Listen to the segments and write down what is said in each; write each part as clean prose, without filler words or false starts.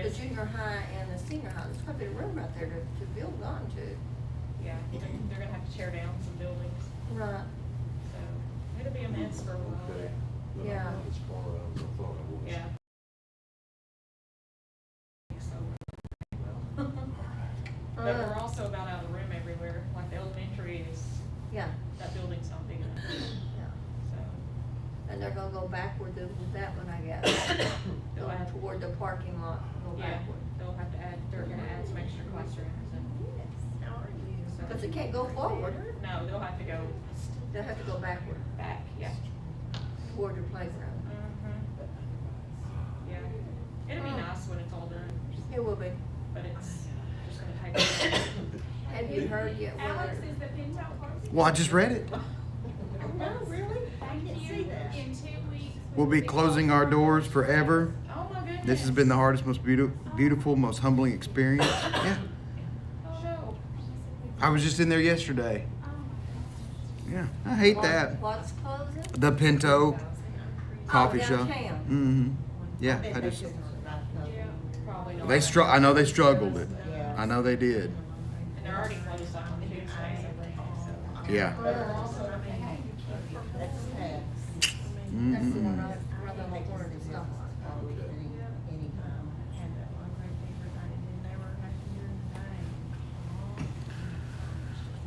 the junior high and the senior high. There's quite a bit of room out there to build on to. Yeah, they're gonna have to tear down some buildings, Right. so it'll be a mess for a while. Okay. But I'm Yeah. not as far out as I thought I was. Yeah. So, but we're also about out of room everywhere, like the elementary is, Yeah. that building's not big enough, Yeah. so. And they're gonna go backward with that one, I guess. They'll Go add- toward the parking lot, go Yeah, backward. they'll have to add, they're gonna add some extra classrooms and. How are you? So- Because they can't go forward. No, they'll have to go They'll have to go backward back, yeah. toward your playground. Yeah, it'll be nice when it's all done, It will be. but it's just gonna take a while. Have you heard yet whether? Alex, is the Pinto closing? Well, I just read it. No, really? I Thank didn't you. see that. In 2 weeks. We'll be closing our doors forever. Oh my goodness. This has been the hardest, most beautiful, most humbling experience. Yeah. Oh no. I was just in there yesterday. Yeah, I hate that. What's closing? The Pinto coffee shop. downtown. Mm-hmm. Yeah, I just, Yeah, probably not. I know they struggled it. I know they did. And they're already closed on Tuesdays, I think, so. Yeah. That's the one Mm-mm. rather than order to stop.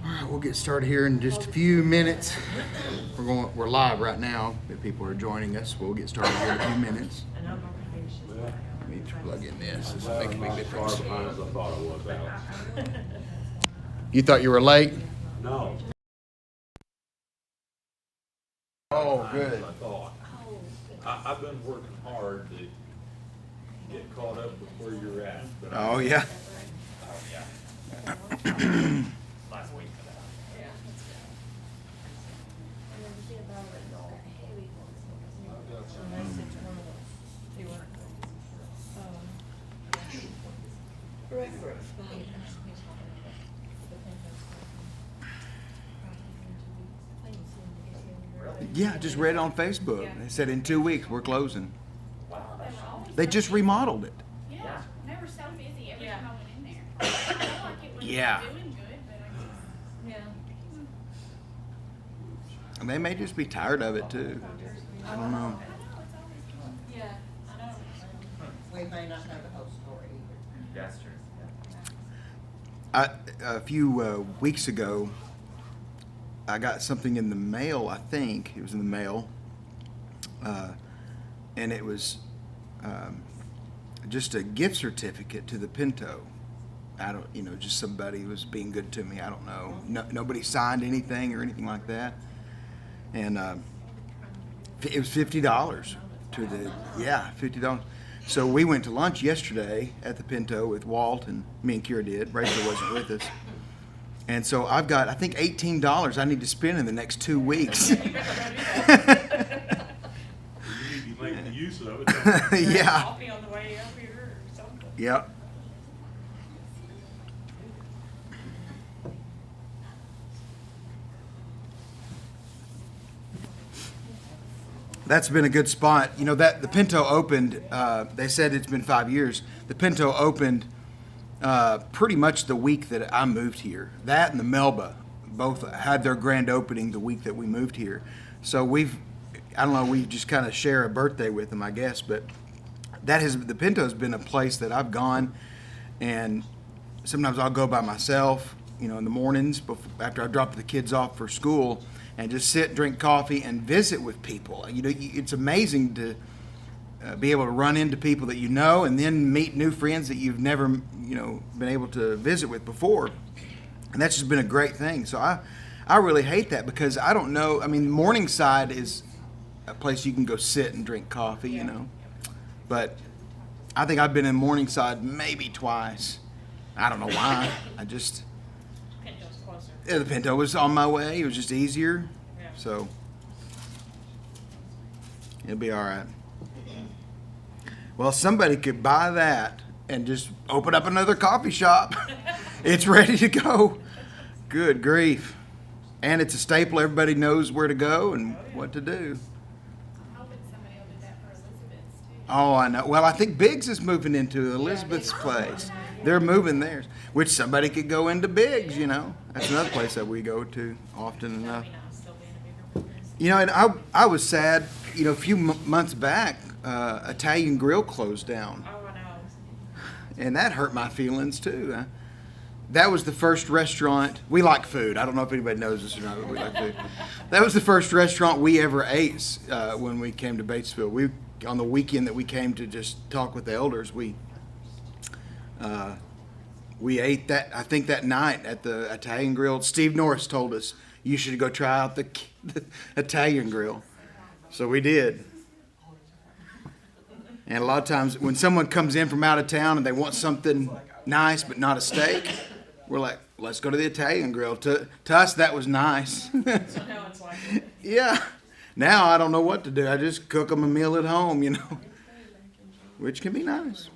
All right, we'll get started here in just a few minutes. We're live right now. If people are joining us, we'll get started here in a few minutes. Well, Let me plug in this. This will I'm make a big not as far difference. behind as I thought I was, Alex. You thought you were late? No. Oh, good. I thought. I've been working hard to get caught up with where you're at, but. Oh, yeah. Last week for that. Yeah, I just read it on Facebook. They said in 2 weeks we're closing. Wow, that's They just remodeled it. Yeah, they were so busy every Yeah. time I went in there. I felt like it was Yeah. doing good, but I guess. Yeah. And they may just be tired of it too. I don't know. I know, it's always. Yeah, I know. We may not have the whole story either. that's true. A few weeks ago, I got something in the mail. I think it was in the mail, and it was just a gift certificate to the Pinto. I don't, just somebody was being good to me. I don't know. Nobody signed anything or anything like that, and it was $50 to the $50. So we went to lunch yesterday at the Pinto with Walt, and me and Kira did. Rachel wasn't with us. And so I've got, I think, $18 I need to spend in the next 2 weeks. You need to be making use of it. Yeah. Coffee on the way up here or something. Yep. That's been a good spot. That the Pinto opened, they said it's been 5 years. The Pinto opened pretty much the week that I moved here. That and the Melba both had their grand opening the week that we moved here. So we just kind of share a birthday with them, I guess. But the Pinto's been a place that I've gone, and sometimes I'll go by myself, in the mornings after I drop the kids off for school, and just sit, drink coffee, and visit with people. It's amazing to be able to run into people that you know, and then meet new friends that you've never, been able to visit with before. And that's just been a great thing. So I really hate that because I don't know. I mean, Morningside is a place you can go sit and drink coffee, But I think I've been in Morningside maybe twice. I don't know why. Pinto's closer. The Pinto was on my way. It was just easier. Yeah. So it'll be all right. Well, somebody could buy that and just open up another coffee shop. It's ready to go. Good grief. And it's a staple. Everybody knows where to go and what to do. I'm hoping somebody will do that for Elizabeth's too. Oh, I know. Well, I think Biggs is moving into Elizabeth's place. They're moving theirs, which somebody could go into Biggs, you know. That's another place that we go to often enough. That'd be nice, still being a bigger business. You know, and I was sad, you know, a few months back, Italian Grill closed down. Oh, I know. And that hurt my feelings too. That was the first restaurant. We like food. I don't know if anybody knows this or not, but we like food. That was the first restaurant we ever ate when we came to Batesville. On the weekend that we came to just talk with the elders, we ate that. I think that night at the Italian Grill. Steve Norris told us you should go try out the Italian Grill, so we did. And a lot of times when someone comes in from out of town and they want something nice but not a steak, we're like, let's go to the Italian Grill. To us, that was nice. So now it's like, Yeah. Now I don't know what to do. I just cook them a meal at home, you know, which can be nice.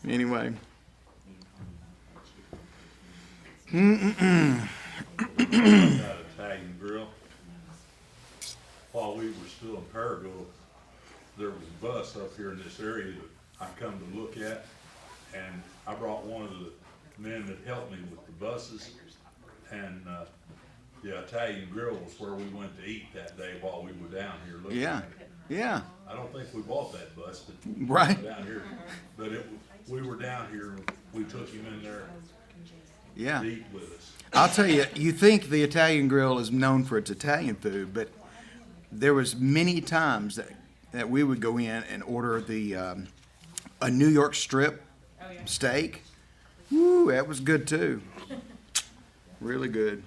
Anyway. That Italian Grill. While we were still in Paragould, there was a bus up here in this area that I come to look at, and I brought one of the men that helped me with the buses, and the Italian Grill was where we went to eat that day while we were down here looking Yeah. at it. Yeah. I don't think we bought that bus, but Right. down here, but we were down here, and we took him in there Yeah. to eat with us. I'll tell you, you think the Italian Grill is known for its Italian food, but there was many times that we would go in and order a New York strip oh yeah. steak. Woo, that was good too. Really good.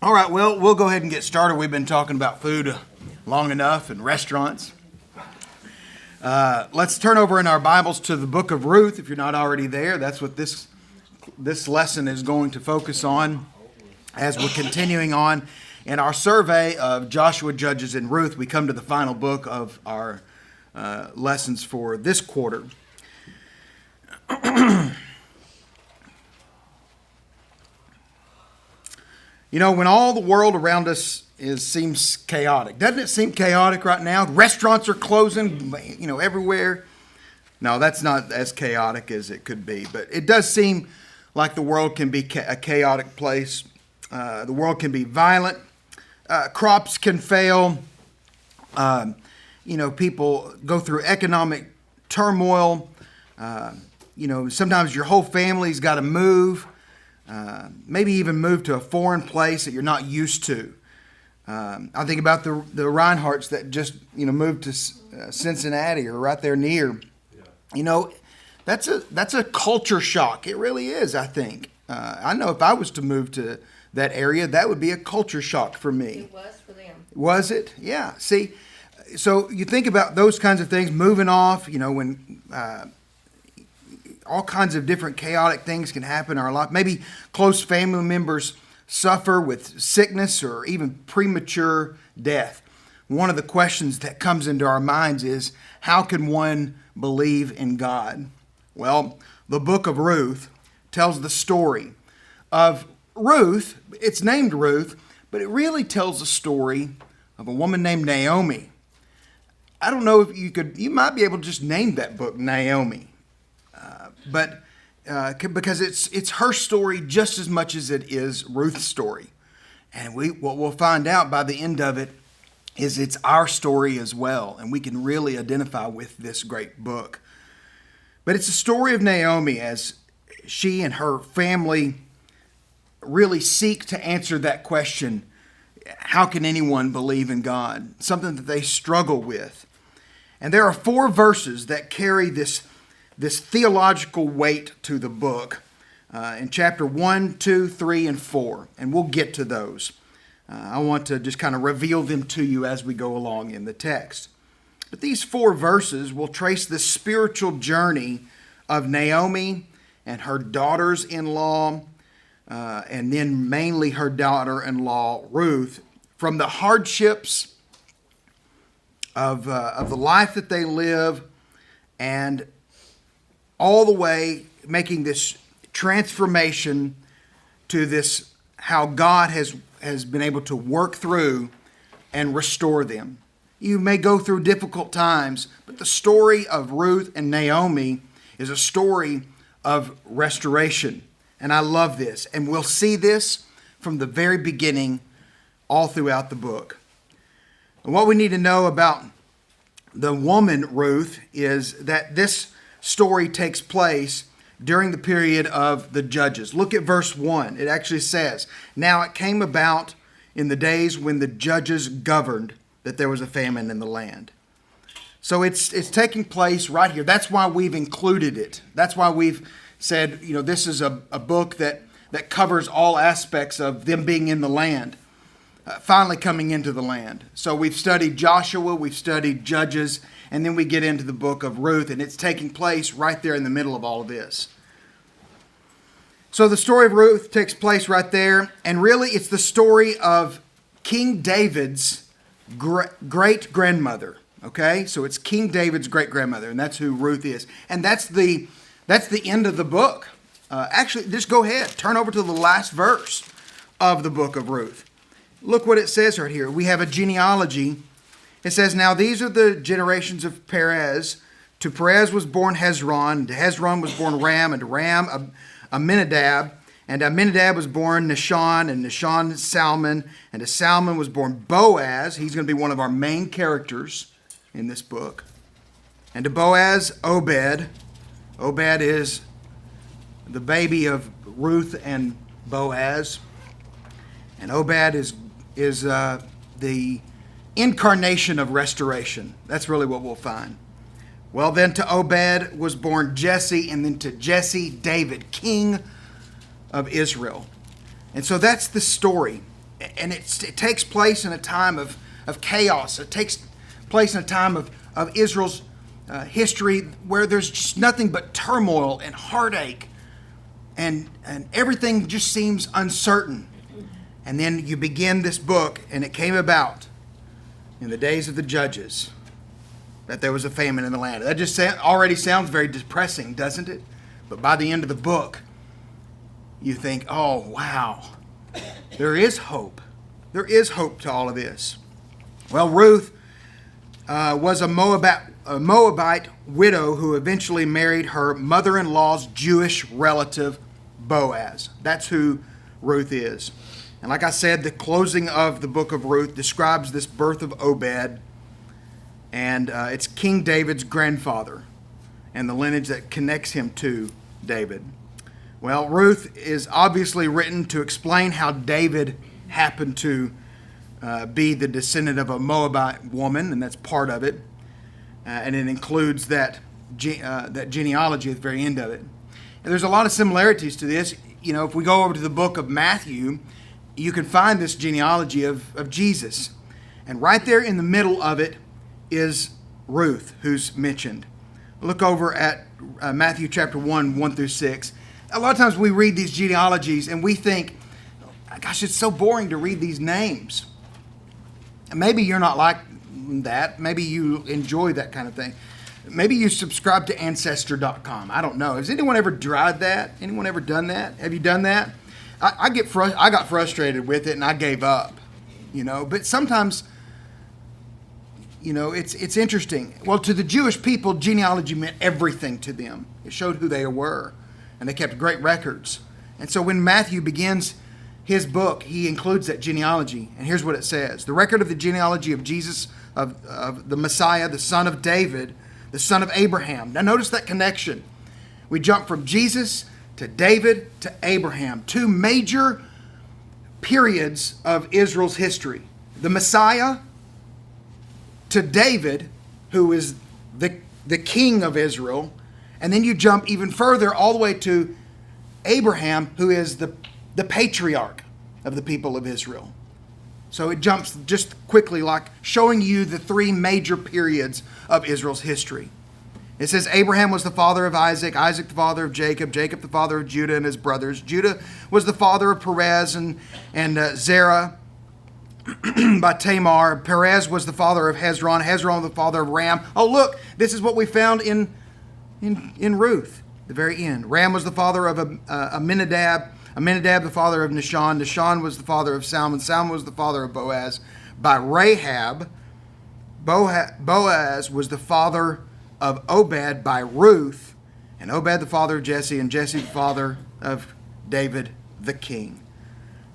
All right, well, we'll go ahead and get started. We've been talking about food long enough and restaurants. Let's turn over in our Bibles to the book of Ruth. If you're not already there, that's what this lesson is going to focus on as we're continuing on in our survey of Joshua, Judges, and Ruth. We come to the final book of our lessons for this quarter. You know, when all the world around us seems chaotic, doesn't it seem chaotic right now? Restaurants are closing, you know, everywhere. No, that's not as chaotic as it could be, but it does seem like the world can be a chaotic place. The world can be violent. Crops can fail. You know, people go through economic turmoil. You know, sometimes your whole family's got to move. Maybe even move to a foreign place that you're not used to. I think about the Reinhardts that just, you know, moved to Cincinnati or right there near. Yeah. You know, that's a culture shock. It really is, I think. I know if I was to move to that area, that would be a culture shock for me. It was for them. Was it? Yeah. See, so you think about those kinds of things, moving off, you know, when all kinds of different chaotic things can happen in our life. Maybe close family members suffer with sickness or even premature death. One of the questions that comes into our minds is, how can one believe in God? Well, the book of Ruth tells the story of Ruth. It's named Ruth, but it really tells the story of a woman named Naomi. I don't know if you might be able to just name that book Naomi. But because it's her story just as much as it is Ruth's story. And what we'll find out by the end of it is it's our story as well. And we can really identify with this great book. But it's a story of Naomi as she and her family really seek to answer that question, how can anyone believe in God? Something that they struggle with. And there are 4 verses that carry this theological weight to the book in chapter 1, 2, 3, and 4. And we'll get to those. I want to just kind of reveal them to you as we go along in the text. But these 4 verses will trace the spiritual journey of Naomi and her daughters-in-law, and then mainly her daughter-in-law, Ruth, from the hardships of the life that they live, and all the way making this transformation to this, how God has been able to work through and restore them. You may go through difficult times, but the story of Ruth and Naomi is a story of restoration. And I love this. And we'll see this from the very beginning all throughout the book. And what we need to know about the woman Ruth is that this story takes place during the period of the judges. Look at verse 1. It actually says, "Now it came about in the days when the judges governed that there was a famine in the land." So it's taking place right here. That's why we've included it. That's why we've said, this is a book that covers all aspects of them being in the land, finally coming into the land. So we've studied Joshua, we've studied Judges, and then we get into the book of Ruth, and it's taking place right there in the middle of all of this. So the story of Ruth takes place right there, and really it's the story of King David's great-grandmother. Okay, so it's King David's great-grandmother, and that's who Ruth is. And that's the end of the book. Actually, just go ahead. Turn over to the last verse of the book of Ruth. Look what it says right here. We have a genealogy. It says, "Now these are the generations of Perez. To Perez was born Hezron, and to Hezron was born Ram, and to Ram Amminadab. And Amminadab was born Nahshon, and Nahshon Salmon, and to Salmon was born Boaz." He's going to be one of our main characters in this book. "And to Boaz, Obed." Obed is the baby of Ruth and Boaz. And Obed is the incarnation of restoration. That's really what we'll find. Well, then to Obed was born Jesse, and then to Jesse, David, king of Israel. And so that's the story. And it takes place in a time of chaos. It takes place in a time of Israel's history where there's just nothing but turmoil and heartache, and everything just seems uncertain. And then you begin this book, and it came about in the days of the judges that there was a famine in the land. That just already sounds very depressing, doesn't it? But by the end of the book, you think, oh, wow, there is hope. There is hope to all of this. Well, Ruth was a Moabite widow who eventually married her mother-in-law's Jewish relative, Boaz. That's who Ruth is. And like I said, the closing of the book of Ruth describes this birth of Obed, and it's King David's grandfather and the lineage that connects him to David. Well, Ruth is obviously written to explain how David happened to be the descendant of a Moabite woman, and that's part of it. And it includes that genealogy at the very end of it. And there's a lot of similarities to this. If we go over to the book of Matthew, you can find this genealogy of Jesus. And right there in the middle of it is Ruth, who's mentioned. Look over at Matthew chapter 1, 1 through 6. A lot of times we read these genealogies and we think, gosh, it's so boring to read these names. And maybe you're not like that. Maybe you enjoy that kind of thing. Maybe you subscribe to Ancestor.com. I don't know. Has anyone ever tried that? Anyone ever done that? Have you done that? I got frustrated with it and I gave up. But sometimes, it's interesting. Well, to the Jewish people, genealogy meant everything to them. It showed who they were, and they kept great records. And so when Matthew begins his book, he includes that genealogy. And here's what it says. The record of the genealogy of Jesus, of the Messiah, the son of David, the son of Abraham. Now notice that connection. We jump from Jesus to David to Abraham. Two major periods of Israel's history. The Messiah to David, who is the king of Israel. And then you jump even further all the way to Abraham, who is the patriarch of the people of Israel. So it jumps just quickly, like showing you the three major periods of Israel's history. It says Abraham was the father of Isaac, Isaac the father of Jacob, Jacob the father of Judah and his brothers. Judah was the father of Perez and Zerah by Tamar. Perez was the father of Hezron, Hezron the father of Ram. Oh, look, this is what we found in Ruth, the very end. Ram was the father of Amminadab, Amminadab the father of Nahshon, Nahshon was the father of Salmon, Salmon was the father of Boaz, by Rahab. Boaz was the father of Obed by Ruth, and Obed the father of Jesse, and Jesse the father of David the king.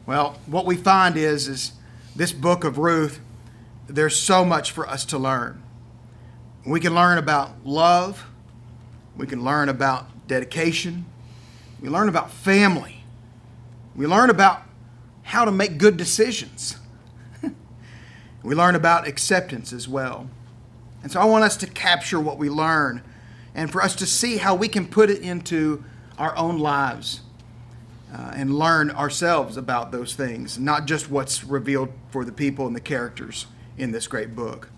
Well, what we find is this book of Ruth, there's so much for us to learn. We can learn about love. We can learn about dedication. We learn about family. We learn about how to make good decisions. We learn about acceptance as well. And so I want us to capture what we learn and for us to see how we can put it into our own lives and learn ourselves about those things, not just what's revealed for the people and the characters in this great book.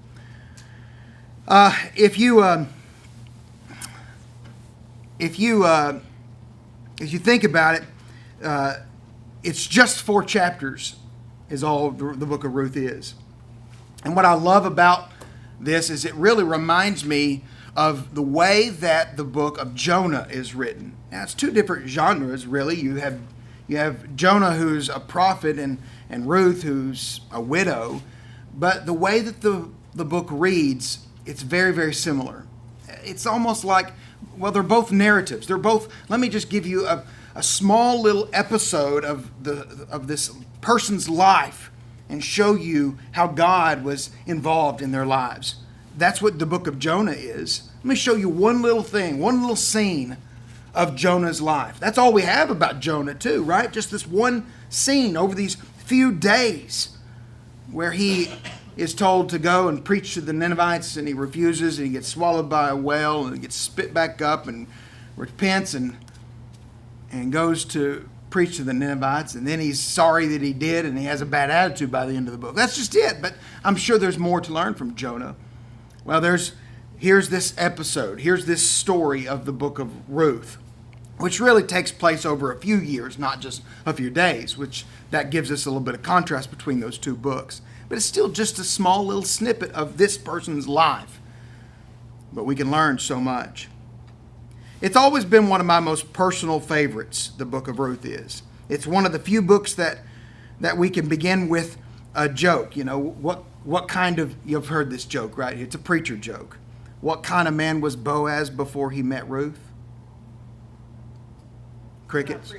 If you think about it, it's just 4 chapters is all the book of Ruth is. And what I love about this is it really reminds me of the way that the book of Jonah is written. Now, it's 2 different genres, really. You have Jonah, who's a prophet, and Ruth, who's a widow. But the way that the book reads, it's very, very similar. It's almost like, well, they're both narratives. They're both, let me just give you a small little episode of this person's life and show you how God was involved in their lives. That's what the book of Jonah is. Let me show you one little thing, one little scene of Jonah's life. That's all we have about Jonah too, right? Just this one scene over these few days where he is told to go and preach to the Ninevites, and he refuses, and he gets swallowed by a whale, and he gets spit back up and repents and goes to preach to the Ninevites, and then he's sorry that he did, and he has a bad attitude by the end of the book. That's just it, but I'm sure there's more to learn from Jonah. Well, here's this episode, here's this story of the book of Ruth, which really takes place over a few years, not just a few days, which that gives us a little bit of contrast between those 2 books. But it's still just a small little snippet of this person's life. But we can learn so much. It's always been one of my most personal favorites, the book of Ruth is. It's one of the few books that we can begin with a joke. You know, what kind of, you've heard this joke, right? It's a preacher joke. What kind of man was Boaz before he met Ruth? Crickets.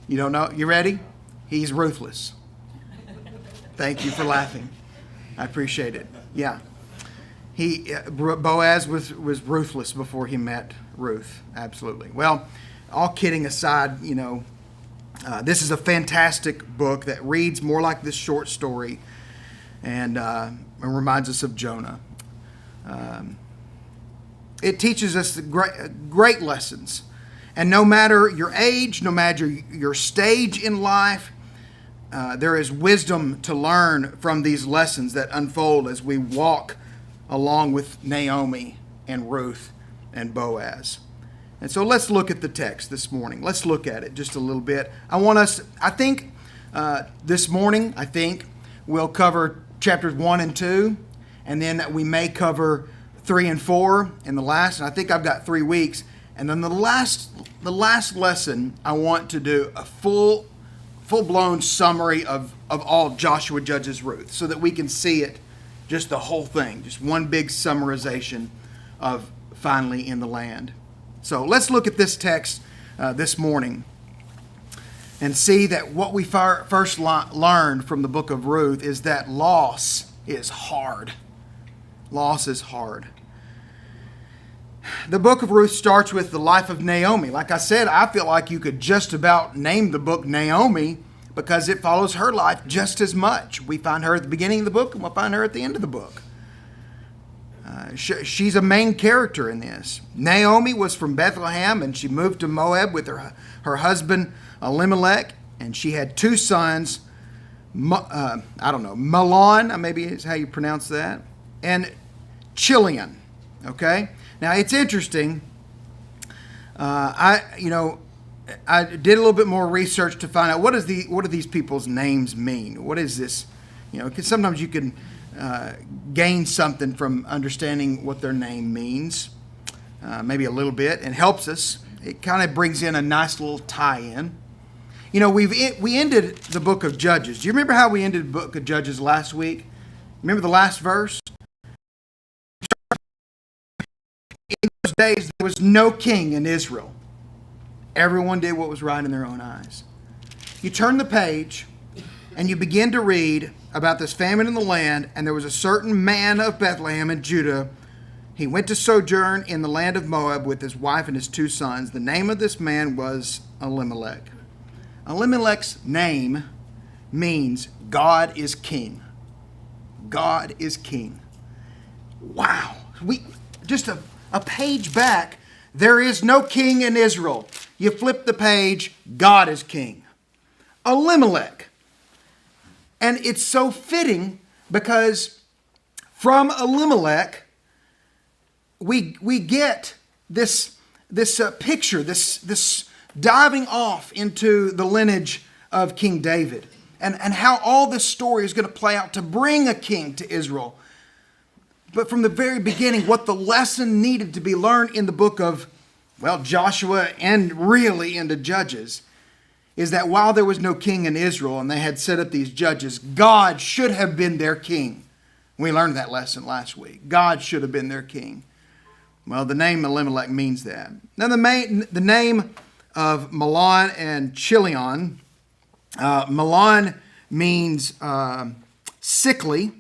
You don't know? You ready? He's ruthless. Thank you for laughing. I appreciate it. Yeah. Boaz was ruthless before he met Ruth. Absolutely. Well, all kidding aside, this is a fantastic book that reads more like this short story and reminds us of Jonah. It teaches us great lessons. And no matter your age, no matter your stage in life, there is wisdom to learn from these lessons that unfold as we walk along with Naomi and Ruth and Boaz. And so let's look at the text this morning. Let's look at it just a little bit. This morning, we'll cover chapters 1 and 2, and then we may cover 3 and 4 in the last, and I think I've got 3 weeks. And then the last lesson, I want to do a full-blown summary of all Joshua, Judges, Ruth, so that we can see it, just the whole thing, just one big summarization of finally in the land. So let's look at this text this morning and see that what we first learned from the book of Ruth is that loss is hard. Loss is hard. The book of Ruth starts with the life of Naomi. Like I said, I feel like you could just about name the book Naomi because it follows her life just as much. We find her at the beginning of the book and we'll find her at the end of the book. She's a main character in this. Naomi was from Bethlehem and she moved to Moab with her husband Elimelech, and she had 2 sons, Mahlon, maybe is how you pronounce that, and Chilion. Okay? Now, it's interesting. I did a little bit more research to find out what do these people's names mean? What is this? Because sometimes you can gain something from understanding what their name means, maybe a little bit, and helps us. It kind of brings in a nice little tie-in. We ended the book of Judges. Do you remember how we ended the book of Judges last week? Remember the last verse? In those days, there was no king in Israel. Everyone did what was right in their own eyes. You turn the page and you begin to read about this famine in the land, and there was a certain man of Bethlehem in Judah. He went to sojourn in the land of Moab with his wife and his 2 sons. The name of this man was Elimelech. Elimelech's name means God is king. God is king. Wow. Just a page back, there is no king in Israel. You flip the page, God is king. Elimelech. And it's so fitting because from Elimelech, we get this picture, this diving off into the lineage of King David and how all this story is going to play out to bring a king to Israel. But from the very beginning, what the lesson needed to be learned in the book of, Joshua and really into Judges is that while there was no king in Israel and they had set up these judges, God should have been their king. We learned that lesson last week. God should have been their king. Well, the name Elimelech means that. Now, the name of Mahlon and Chilion, Mahlon means sickly,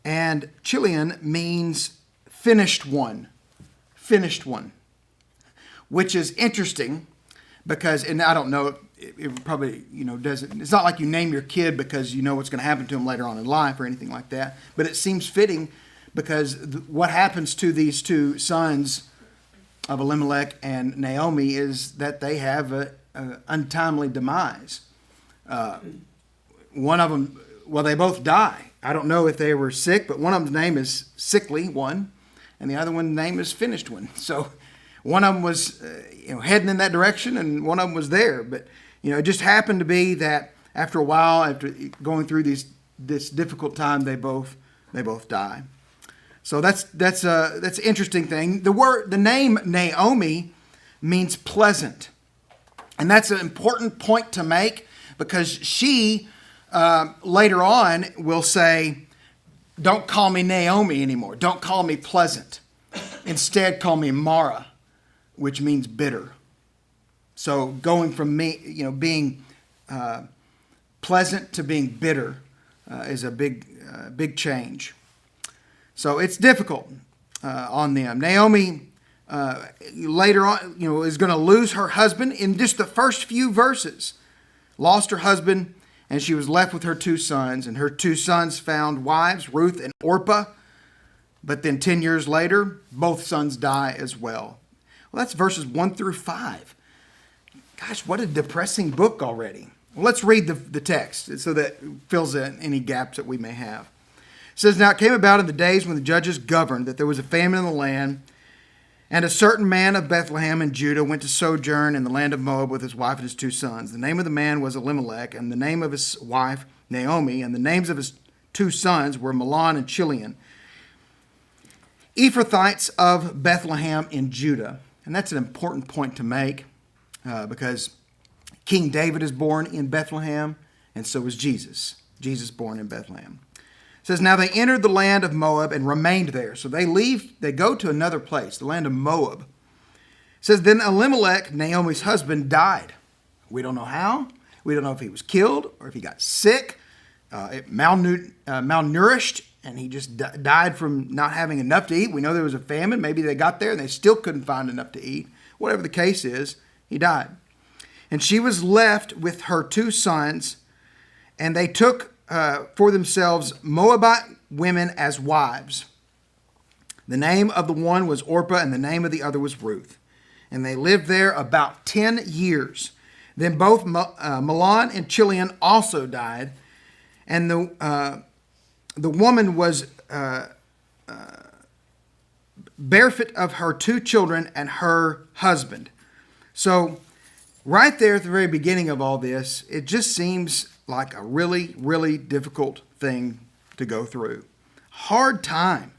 and Chilion means finished one, which is interesting because, and I don't know, it probably, doesn't, it's not like you name your kid because you know what's going to happen to him later on in life or anything like that, but it seems fitting because what happens to these 2 sons of Elimelech and Naomi is that they have an untimely demise. One of them, they both die. I don't know if they were sick, but one of them's name is sickly one, and the other one's name is finished one. So one of them was heading in that direction, and one of them was there. But it just happened to be that after a while, after going through this difficult time, they both die. So that's an interesting thing. The name Naomi means pleasant, and that's an important point to make because she later on will say, "Don't call me Naomi anymore. Don't call me pleasant. Instead, call me Mara," which means bitter. So going from being pleasant to being bitter is a big change. So it's difficult on them. Naomi later on, is going to lose her husband in just the first few verses. Lost her husband, and she was left with her 2 sons. And her 2 sons found wives, Ruth and Orpah. But then 10 years later, both sons die as well. Well, that's verses 1 through 5. Gosh, what a depressing book already. Well, let's read the text so that it fills in any gaps that we may have. It says, "Now it came about in the days when the judges governed that there was a famine in the land, and a certain man of Bethlehem in Judah went to sojourn in the land of Moab with his wife and his 2 sons. The name of the man was Elimelech, and the name of his wife Naomi, and the names of his 2 sons were Mahlon and Chilion, Ephrathites of Bethlehem in Judah." And that's an important point to make because King David is born in Bethlehem, and so was Jesus. Jesus born in Bethlehem. It says, "Now they entered the land of Moab and remained there." So they go to another place, the land of Moab. It says, "Then Elimelech, Naomi's husband, died." We don't know how. We don't know if he was killed or if he got sick, malnourished, and he just died from not having enough to eat. We know there was a famine. Maybe they got there and they still couldn't find enough to eat. Whatever the case is, he died. And she was left with her 2 sons, and they took for themselves Moabite women as wives. The name of the one was Orpah, and the name of the other was Ruth. And they lived there about 10 years. Then both Mahlon and Chilion also died, and the woman was barefoot of her 2 children and her husband. So right there at the very beginning of all this, it just seems like a really, really difficult thing to go through. Hard time.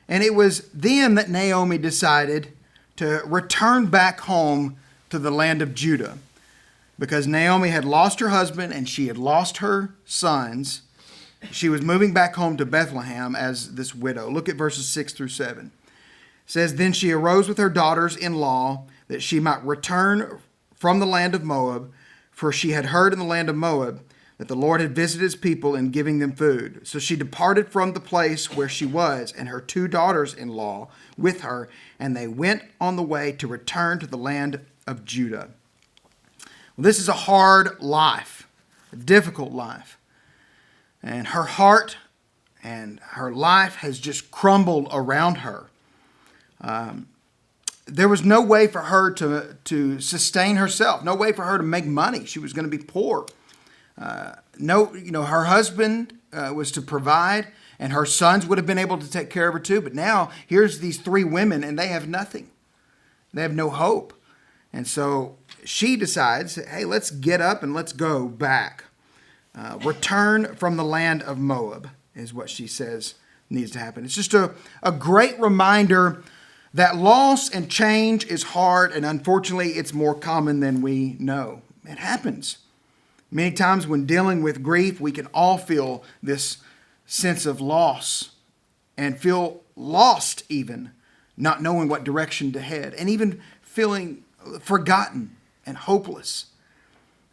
And it was then that Naomi decided to return back home to the land of Judah. because Naomi had lost her husband and she had lost her sons. She was moving back home to Bethlehem as this widow. Look at verses 6 through 7. It says, Then she arose with her daughters-in-law that she might return from the land of Moab, for she had heard in the land of Moab that the Lord had visited his people in giving them food. So she departed from the place where she was, and her 2 daughters-in-law with her, and they went on the way to return to the land of Judah. Well, this is a hard life, a difficult life. And her heart and her life has just crumbled around her. There was no way for her to sustain herself, no way for her to make money. She was going to be poor. Her husband was to provide, and her sons would have been able to take care of her too. But now here's these 3 women, and they have nothing. They have no hope. And so she decides, hey, let's get up and let's go back. Return from the land of Moab is what she says needs to happen. It's just a great reminder that loss and change is hard, and unfortunately, it's more common than we know. It happens. Many times when dealing with grief, we can all feel this sense of loss and feel lost even, not knowing what direction to head, and even feeling forgotten and hopeless.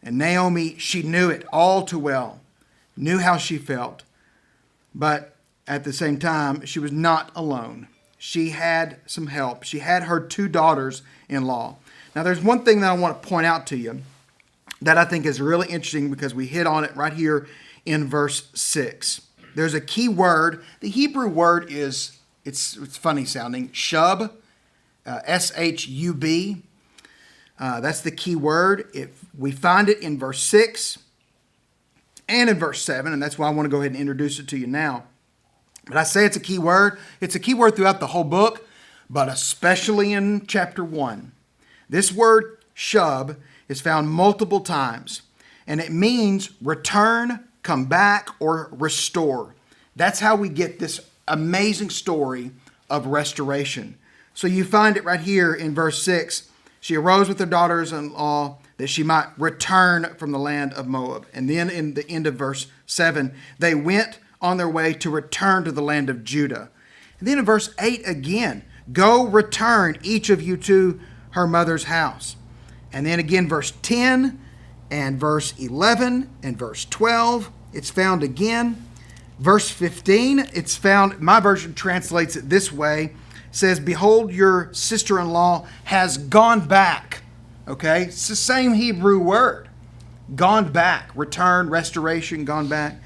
And Naomi, she knew it all too well, knew how she felt, but at the same time, she was not alone. She had some help. She had her 2 daughters-in-law. Now, there's one thing that I want to point out to you that I think is really interesting because we hit on it right here in verse 6. There's a key word. The Hebrew word is, it's funny sounding, shub, S-H-U-B. That's the key word. We find it in verse 6 and in verse 7, and that's why I want to go ahead and introduce it to you now. But I say it's a key word. It's a key word throughout the whole book, but especially in chapter 1. This word, shub, is found multiple times, and it means return, come back, or restore. That's how we get this amazing story of restoration. So you find it right here in verse 6. She arose with her daughters-in-law that she might return from the land of Moab. And then in the end of verse 7, they went on their way to return to the land of Judah. And then in verse 8 again, go return each of you to her mother's house. And then again verse 10 and verse 11 and verse 12, it's found again. Verse 15, it's found, my version translates it this way, says, behold, your sister-in-law has gone back. Okay, it's the same Hebrew word. Gone back, return, restoration, gone back.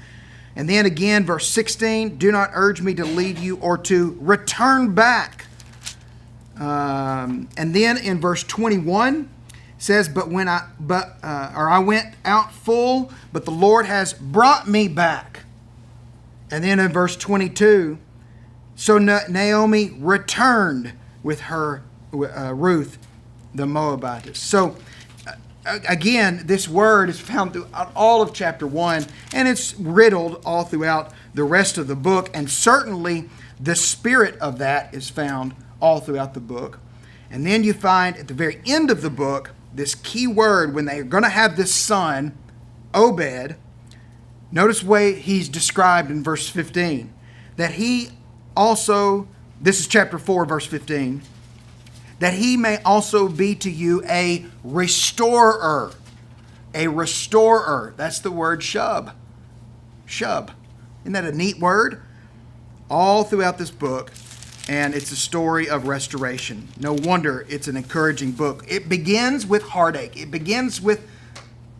And then again, verse 16, do not urge me to leave you or to return back. And then in verse 21, says, I went out full, but the Lord has brought me back. And then in verse 22, so Naomi returned with her, Ruth, the Moabitess. So again, this word is found throughout all of chapter 1, and it's riddled all throughout the rest of the book, and certainly the spirit of that is found all throughout the book. And then you find at the very end of the book, this key word when they're going to have this son, Obed. Notice the way he's described in verse 15, that he also, this is chapter 4, verse 15, that he may also be to you a restorer. A restorer. That's the word shub. Shub. Isn't that a neat word? All throughout this book, and it's a story of restoration. No wonder it's an encouraging book. It begins with heartache. It begins with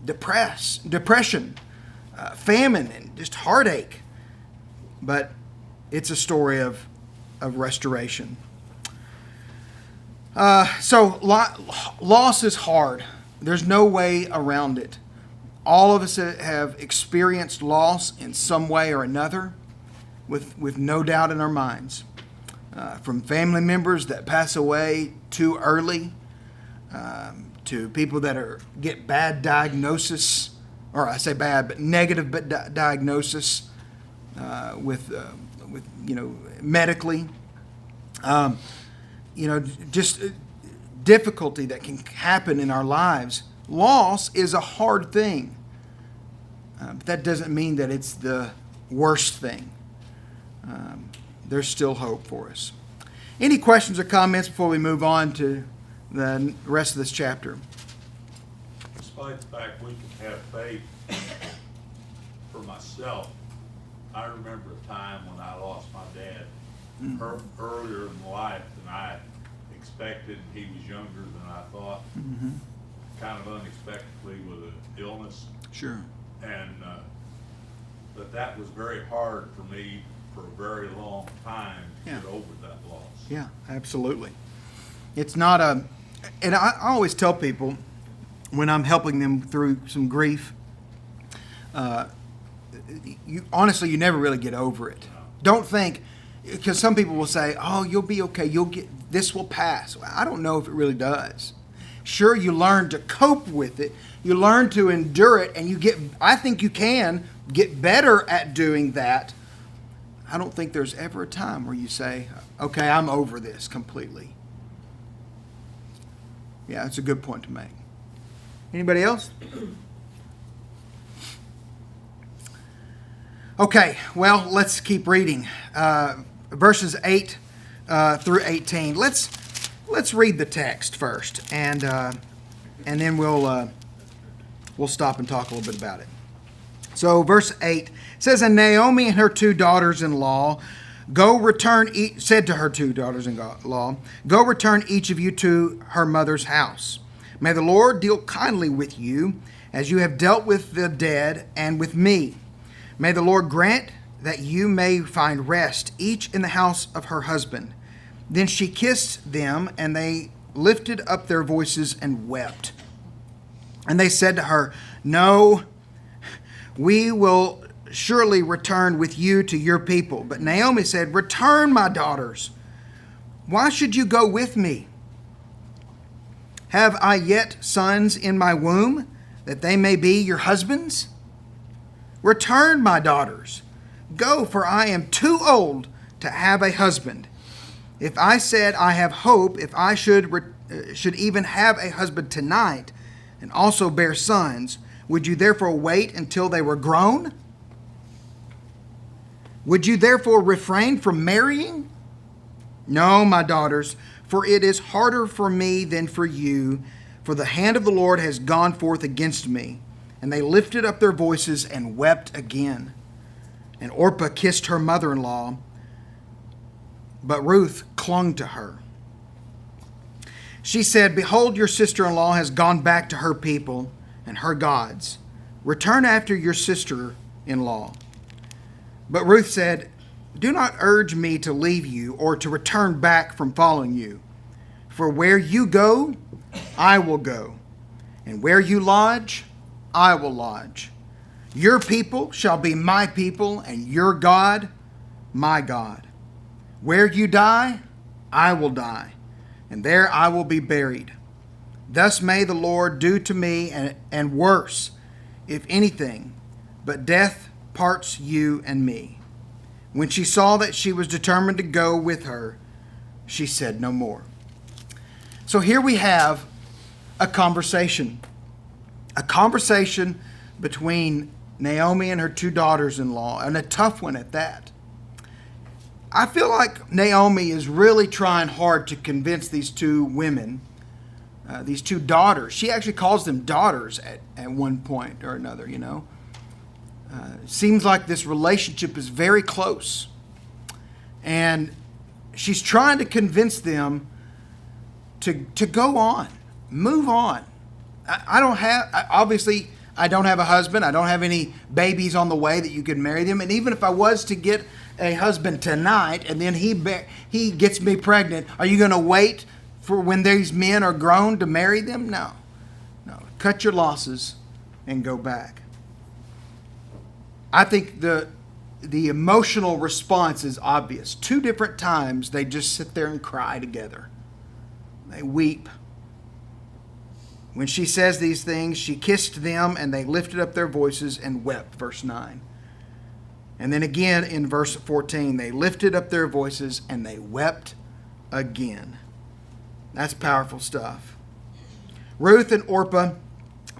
depression, famine, and just heartache. But it's a story of restoration. So loss is hard. There's no way around it. All of us have experienced loss in some way or another, with no doubt in our minds. From family members that pass away too early, to people that get bad diagnosis, or I say bad, but negative diagnosis with medically. Just difficulty that can happen in our lives Loss is a hard thing. But that doesn't mean that it's the worst thing. There's still hope for us. Any questions or comments before we move on to the rest of this chapter? Despite the fact we can have faith, for myself, I remember a time when I lost my dad earlier in life than I expected. He was younger than I thought, kind of unexpectedly with an illness. Sure. And, but that was very hard for me for a very long time to get over that loss. Yeah, absolutely. It's not and I always tell people when I'm helping them through some grief, honestly, you never really get over it. Don't think, because some people will say, oh, you'll be okay, this will pass. I don't know if it really does. Sure, you learn to cope with it, you learn to endure it, and I think you can get better at doing that. I don't think there's ever a time where you say, okay, I'm over this completely. Yeah, that's a good point to make. Anybody else? Okay, well, let's keep reading. Verses 8 through 18. Let's read the text first, and then we'll stop and talk a little bit about it. So, verse 8 says, "And Naomi and her two daughters-in-law said to her two daughters-in-law, Go return each of you to her mother's house. May the Lord deal kindly with you, as you have dealt with the dead and with me. May the Lord grant that you may find rest, each in the house of her husband. Then she kissed them, and they lifted up their voices and wept. And they said to her, No, we will surely return with you to your people. But Naomi said, Return, my daughters. Why should you go with me? Have I yet sons in my womb, that they may be your husbands? Return, my daughters. Go, for I am too old to have a husband. If I said I have hope, if I should even have a husband tonight, and also bear sons, would you therefore wait until they were grown? Would you therefore refrain from marrying? No, my daughters, for it is harder for me than for you, for the hand of the Lord has gone forth against me. And they lifted up their voices and wept again. And Orpah kissed her mother-in-law, but Ruth clung to her. She said, Behold, your sister-in-law has gone back to her people and her gods. Return after your sister-in-law. But Ruth said, Do not urge me to leave you or to return back from following you. For where you go, I will go, and where you lodge, I will lodge. Your people shall be my people, and your God, my God. Where you die, I will die, and there I will be buried. Thus may the Lord do to me, and worse, if anything, but death parts you and me. When she saw that she was determined to go with her, she said no more." So here we have a conversation between Naomi and her two daughters-in-law, and a tough one at that. I feel like Naomi is really trying hard to convince these two women, these two daughters. She actually calls them daughters at one point or another, you know. Seems like this relationship is very close. And she's trying to convince them to go on, move on. I don't have a husband. I don't have any babies on the way that you could marry them. And even if I was to get a husband tonight and then he gets me pregnant, are you going to wait for when these men are grown to marry them? No. Cut your losses and go back. I think the emotional response is obvious. 2 different times they just sit there and cry together. They weep. When she says these things, she kissed them, and they lifted up their voices and wept, verse 9. And then again in verse 14, they lifted up their voices and they wept again. That's powerful stuff. Ruth and Orpah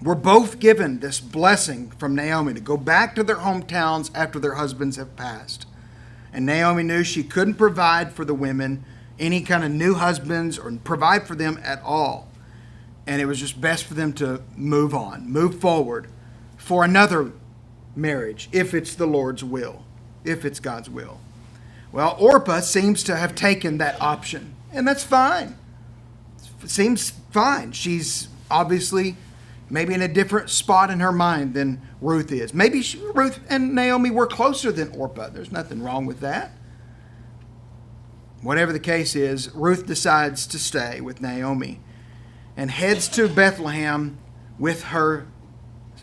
were both given this blessing from Naomi to go back to their hometowns after their husbands have passed. And Naomi knew she couldn't provide for the women any kind of new husbands or provide for them at all. And it was just best for them to move on, move forward for another marriage, if it's the Lord's will, if it's God's will. Well, Orpah seems to have taken that option, and that's fine. It seems fine. She's obviously maybe in a different spot in her mind than Ruth is. Maybe Ruth and Naomi were closer than Orpah. There's nothing wrong with that. Whatever the case is, Ruth decides to stay with Naomi and heads to Bethlehem with her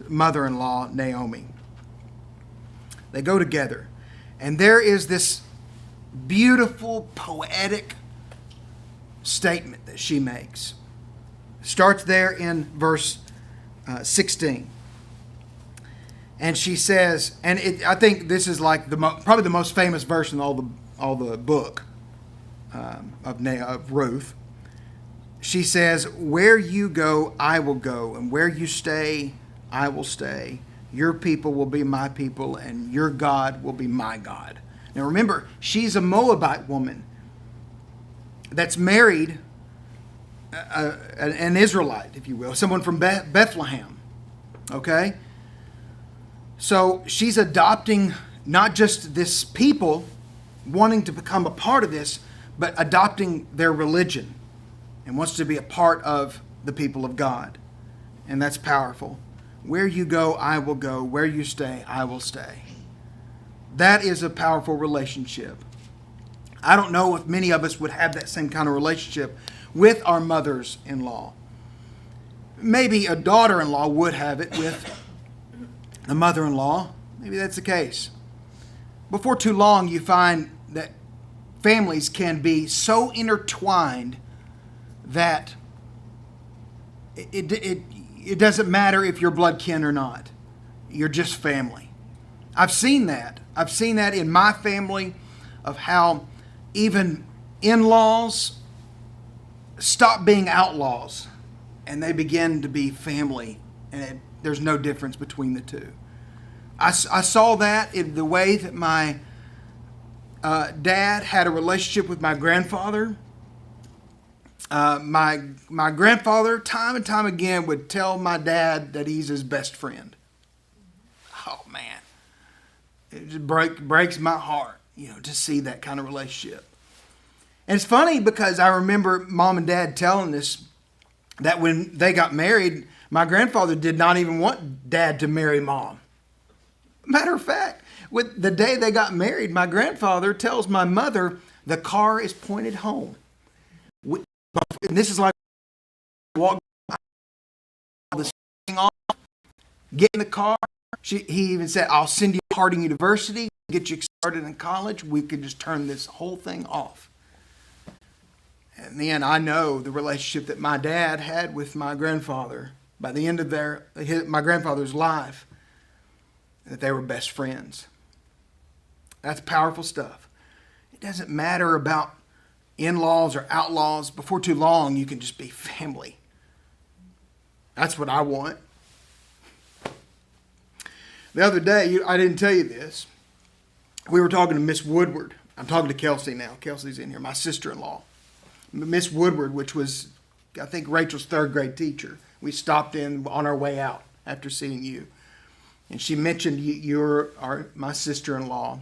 mother-in-law, Naomi. They go together. And there is this beautiful, poetic statement that she makes. Starts there in verse 16. And she says, and I think this is like probably the most famous verse in all the book of Ruth. She says, "Where you go, I will go, and where you stay, I will stay. Your people will be my people, and your God will be my God." Now remember, she's a Moabite woman that's married an Israelite, if you will, someone from Bethlehem. Okay? So she's adopting not just this people, wanting to become a part of this, but adopting their religion and wants to be a part of the people of God. And that's powerful. Where you go, I will go. Where you stay, I will stay. That is a powerful relationship. I don't know if many of us would have that same kind of relationship with our mothers-in-law. Maybe a daughter-in-law would have it with a mother-in-law. Maybe that's the case. Before too long, you find that families can be so intertwined that it doesn't matter if you're blood kin or not. You're just family. I've seen that. I've seen that in my family, of how even in-laws stop being outlaws and they begin to be family, and there's no difference between the two. I saw that in the way that my dad had a relationship with my grandfather. My grandfather, time and time again, would tell my dad that he's his best friend. Oh man, it just breaks my heart, to see that kind of relationship. And it's funny because I remember Mom and Dad telling us that when they got married, my grandfather did not even want Dad to marry Mom. Matter of fact, with the day they got married, my grandfather tells my mother, "The car is pointed home." And this is like walk this thing off, get in the car. He even said, "I'll send you to Harding University, get you started in college. We could just turn this whole thing off." And then I know the relationship that my dad had with my grandfather by the end of my grandfather's life, that they were best friends. That's powerful stuff. It doesn't matter about in-laws or outlaws. Before too long, you can just be family. That's what I want. The other day, I didn't tell you this. We were talking to Miss Woodward. I'm talking to Kelsey now. Kelsey's in here, my sister-in-law. Miss Woodward, which was, I think, Rachel's third grade teacher. We stopped in on our way out after seeing you. And she mentioned you're my sister-in-law.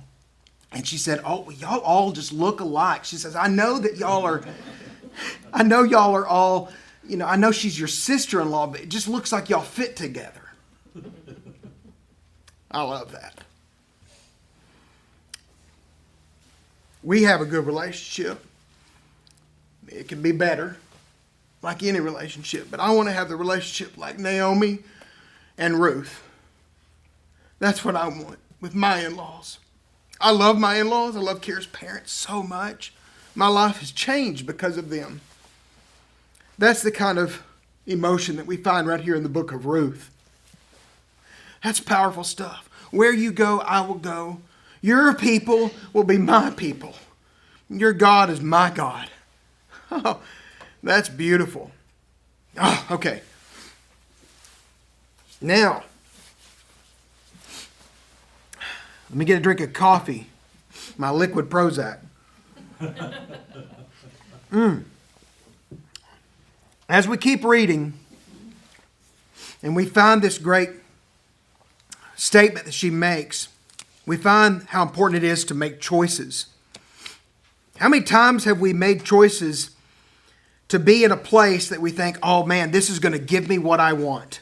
And she said, "Oh, y'all all just look alike." She says, I know y'all are all, I know she's your sister-in-law, but it just looks like y'all fit together. I love that. We have a good relationship. It can be better, like any relationship. But I want to have the relationship like Naomi and Ruth. That's what I want with my in-laws. I love my in-laws. I love Kira's parents so much. My life has changed because of them. That's the kind of emotion that we find right here in the book of Ruth. That's powerful stuff. Where you go, I will go. Your people will be my people. Your God is my God. Oh, that's beautiful. Oh, okay. Now, let me get a drink of coffee, my liquid Prozac. As we keep reading, and we find this great statement that she makes, we find how important it is to make choices. How many times have we made choices to be in a place that we think, oh man, this is going to give me what I want?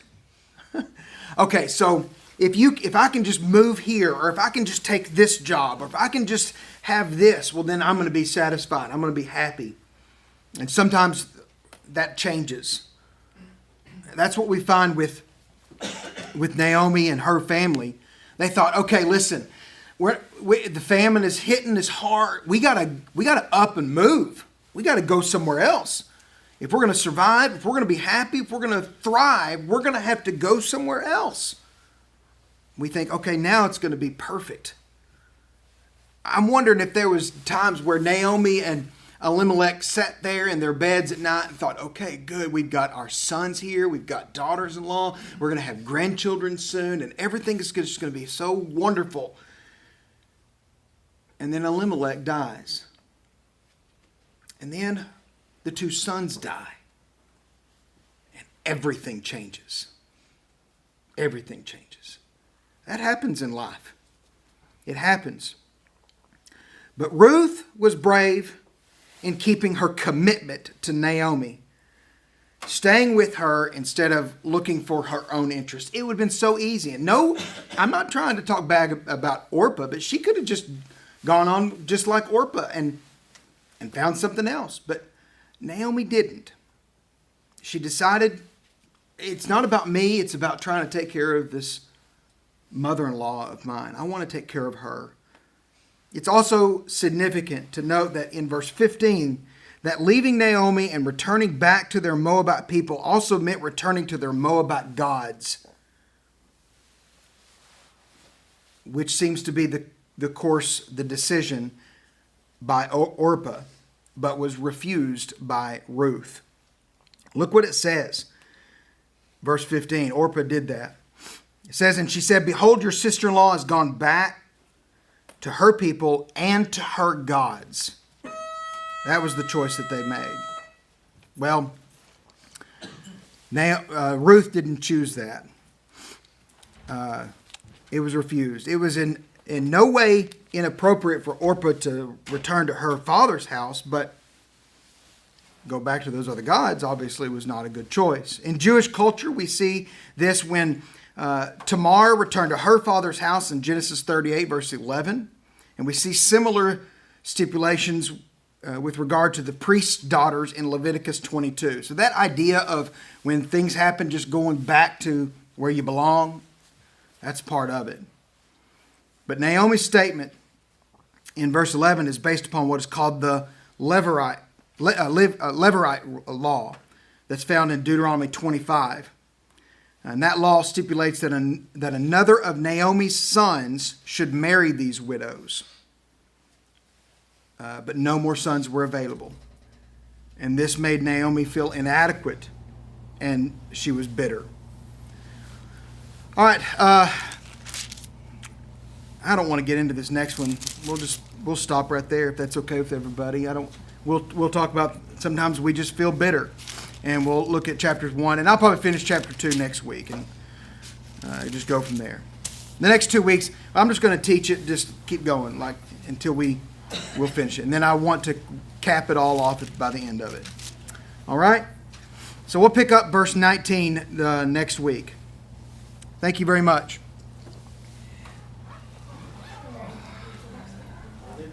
Okay, so if I can just move here, or if I can just take this job, or if I can just have this, well then I'm going to be satisfied. I'm going to be happy. And sometimes that changes. That's what we find with Naomi and her family. They thought, okay, listen, the famine is hitting us hard. We gotta up and move. We gotta go somewhere else. If we're gonna survive, if we're gonna be happy, if we're gonna thrive, we're gonna have to go somewhere else. We think, okay, now it's gonna be perfect. I'm wondering if there was times where Naomi and Elimelech sat there in their beds at night and thought, okay, good, we've got our sons here, we've got daughters-in-law, we're going to have grandchildren soon, and everything is just going to be so wonderful. And then Elimelech dies. And then the two sons die. And everything changes. Everything changes. That happens in life. It happens. But Ruth was brave in keeping her commitment to Naomi, staying with her instead of looking for her own interest. It would have been so easy. And no, I'm not trying to talk bad about Orpah, but she could have just gone on just like Orpah and found something else. But Naomi didn't. She decided, it's not about me, it's about trying to take care of this mother-in-law of mine. I want to take care of her. It's also significant to note that in verse 15, that leaving Naomi and returning back to their Moabite people also meant returning to their Moabite gods, which seems to be the decision by Orpah, but was refused by Ruth. Look what it says. Verse 15, Orpah did that. It says, and she said, behold, your sister-in-law has gone back to her people and to her gods. That was the choice that they made. Well, Ruth didn't choose that. It was refused. It was in no way inappropriate for Orpah to return to her father's house, but go back to those other gods obviously was not a good choice. In Jewish culture, we see this when Tamar returned to her father's house in Genesis 38, verse 11. And we see similar stipulations with regard to the priest's daughters in Leviticus 22. So that idea of when things happen, just going back to where you belong, that's part of it. But Naomi's statement in verse 11 is based upon what is called the Levirate law that's found in Deuteronomy 25. And that law stipulates that another of Naomi's sons should marry these widows. But no more sons were available. And this made Naomi feel inadequate, and she was bitter. All right, I don't want to get into this next one. We'll stop right there if that's okay with everybody. We'll talk about sometimes we just feel bitter. And we'll look at chapters 1, and I'll probably finish chapter 2 next week, and just go from there. The next 2 weeks, I'm just going to teach it, just keep going, until we'll finish it. And then I want to cap it all off by the end of it. All right? So we'll pick up verse 19 next week. Thank you very much.